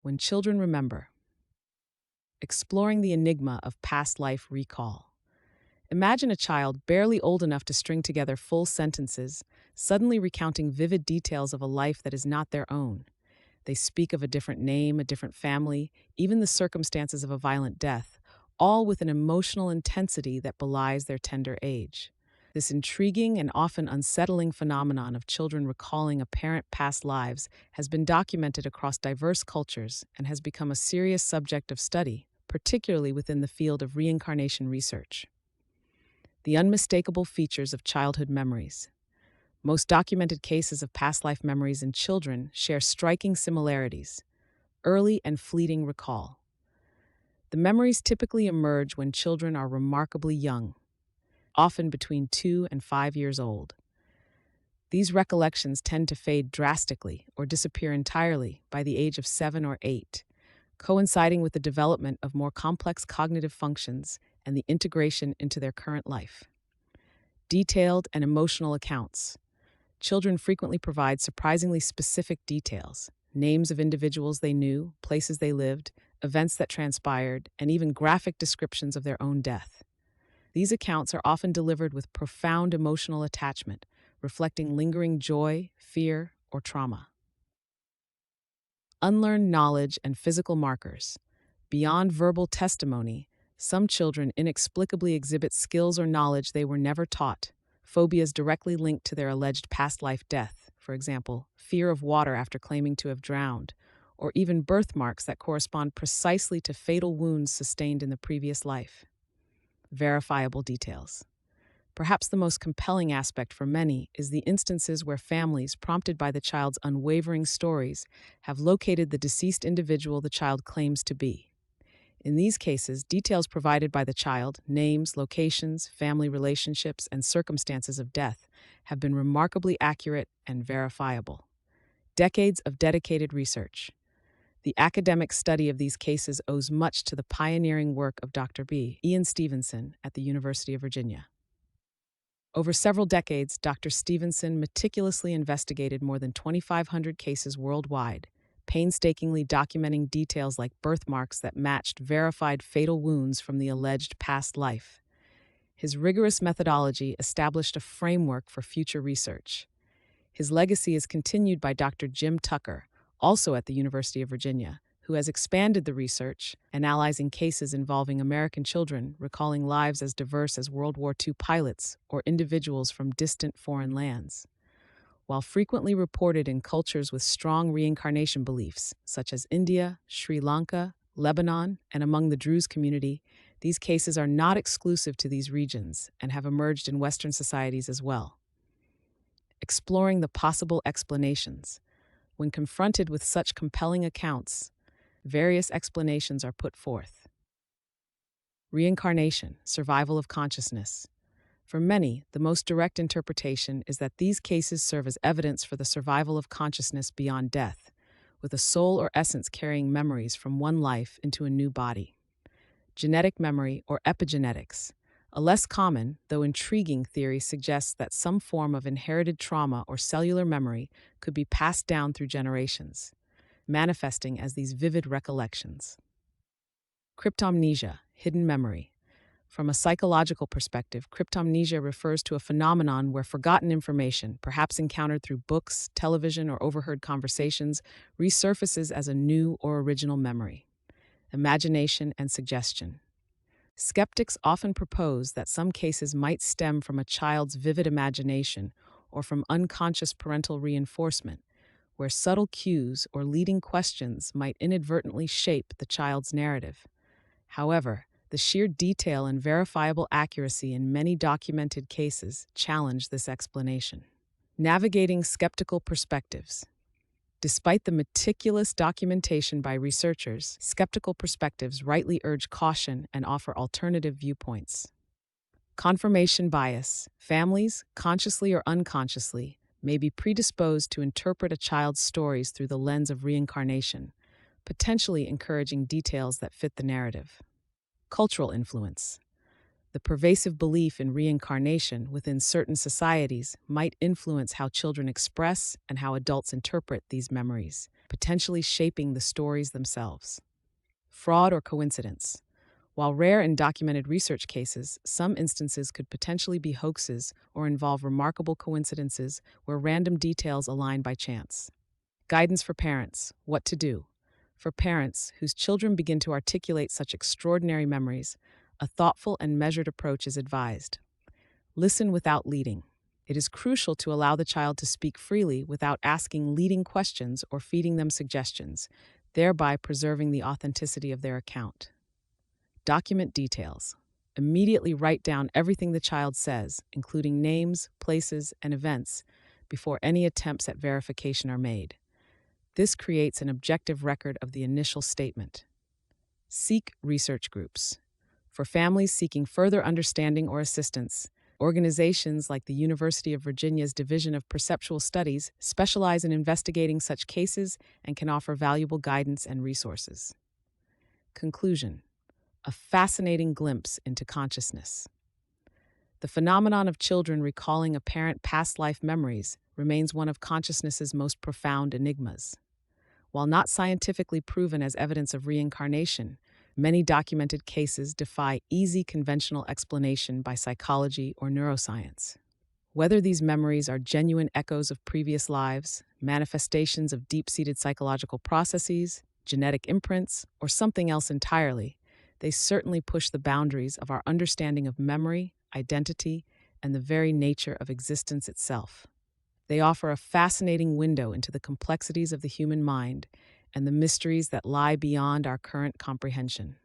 when children remember. Exploring the enigma of past life recall. Imagine a child barely old enough to string together full sentences, suddenly recounting vivid details of a life that is not their own. They speak of a different name, a different family, even the circumstances of a violent death, all with an emotional intensity that belies their tender age. This intriguing and often unsettling phenomenon of children recalling apparent past lives has been documented across diverse cultures and has become a serious subject of study, particularly within the field of reincarnation research. The unmistakable features of childhood memories. Most documented cases of past life memories in children share striking similarities: early and fleeting recall. The memories typically emerge when children are remarkably young, often between 2 and 5 years old. These recollections tend to fade drastically or disappear entirely by the age of 7 or 8, coinciding with the development of more complex cognitive functions and the integration into their current life. Detailed and emotional accounts. Children frequently provide surprisingly specific details: names of individuals they knew, places they lived, events that transpired, and even graphic descriptions of their own death. These accounts are often delivered with profound emotional attachment, reflecting lingering joy, fear, or trauma. Unlearned knowledge and physical markers. Beyond verbal testimony, some children inexplicably exhibit skills or knowledge they were never taught. Phobias directly linked to their alleged past life death, for example, fear of water after claiming to have drowned, or even birthmarks that correspond precisely to fatal wounds sustained in the previous life. Verifiable details. Perhaps the most compelling aspect for many is the instances where families, prompted by the child's unwavering stories, have located the deceased individual the child claims to be. In these cases, details provided by the child, names, locations, family relationships, and circumstances of death, have been remarkably accurate and verifiable. Decades of dedicated research. The academic study of these cases owes much to the pioneering work of Dr. Ian Stevenson at the University of Virginia. Over several decades, Dr. Stevenson meticulously investigated more than 2,500 cases worldwide, painstakingly documenting details like birthmarks that matched verified fatal wounds from the alleged past life. His rigorous methodology established a framework for future research. His legacy is continued by Dr. Jim Tucker, also at the University of Virginia, who has expanded the research, analyzing cases involving American children recalling lives as diverse as World War II pilots or individuals from distant foreign lands. While frequently reported in cultures with strong reincarnation beliefs, such as India, Sri Lanka, Lebanon, and among the Druze community, these cases are not exclusive to these regions and have emerged in Western societies as well. Exploring the possible explanations. When confronted with such compelling accounts, various explanations are put forth. Reincarnation, survival of consciousness. For many, the most direct interpretation is that these cases serve as evidence for the survival of consciousness beyond death, with a soul or essence carrying memories from one life into a new body. Genetic memory, or epigenetics. A less common, though intriguing, theory suggests that some form of inherited trauma or cellular memory could be passed down through generations, manifesting as these vivid recollections. Cryptomnesia, hidden memory. From a psychological perspective, cryptomnesia refers to a phenomenon where forgotten information, perhaps encountered through books, television, or overheard conversations, resurfaces as a new or original memory. Imagination and suggestion. Skeptics often propose that some cases might stem from a child's vivid imagination or from unconscious parental reinforcement, where subtle cues or leading questions might inadvertently shape the child's narrative. However, the sheer detail and verifiable accuracy in many documented cases challenge this explanation. Navigating skeptical perspectives. Despite the meticulous documentation by researchers, skeptical perspectives rightly urge caution and offer alternative viewpoints. Confirmation bias. Families, consciously or unconsciously, may be predisposed to interpret a child's stories through the lens of reincarnation, potentially encouraging details that fit the narrative. Cultural influence. The pervasive belief in reincarnation within certain societies might influence how children express and how adults interpret these memories, potentially shaping the stories themselves. Fraud or coincidence. While rare in documented research cases, some instances could potentially be hoaxes or involve remarkable coincidences where random details align by chance. Guidance for parents: what to do. For parents whose children begin to articulate such extraordinary memories, a thoughtful and measured approach is advised. Listen without leading. It is crucial to allow the child to speak freely without asking leading questions or feeding them suggestions, thereby preserving the authenticity of their account. Document details. Immediately write down everything the child says, including names, places, and events, before any attempts at verification are made. This creates an objective record of the initial statement. Seek research groups. For families seeking further understanding or assistance, organizations like the University of Virginia's Division of Perceptual Studies specialize in investigating such cases and can offer valuable guidance and resources. Conclusion: a fascinating glimpse into consciousness. The phenomenon of children recalling apparent past life memories remains one of consciousness's most profound enigmas. While not scientifically proven as evidence of reincarnation, many documented cases defy easy conventional explanation by psychology or neuroscience. Whether these memories are genuine echoes of previous lives, manifestations of deep-seated psychological processes, genetic imprints, or something else entirely, they certainly push the boundaries of our understanding of memory, identity, and the very nature of existence itself. They offer a fascinating window into the complexities of the human mind and the mysteries that lie beyond our current comprehension.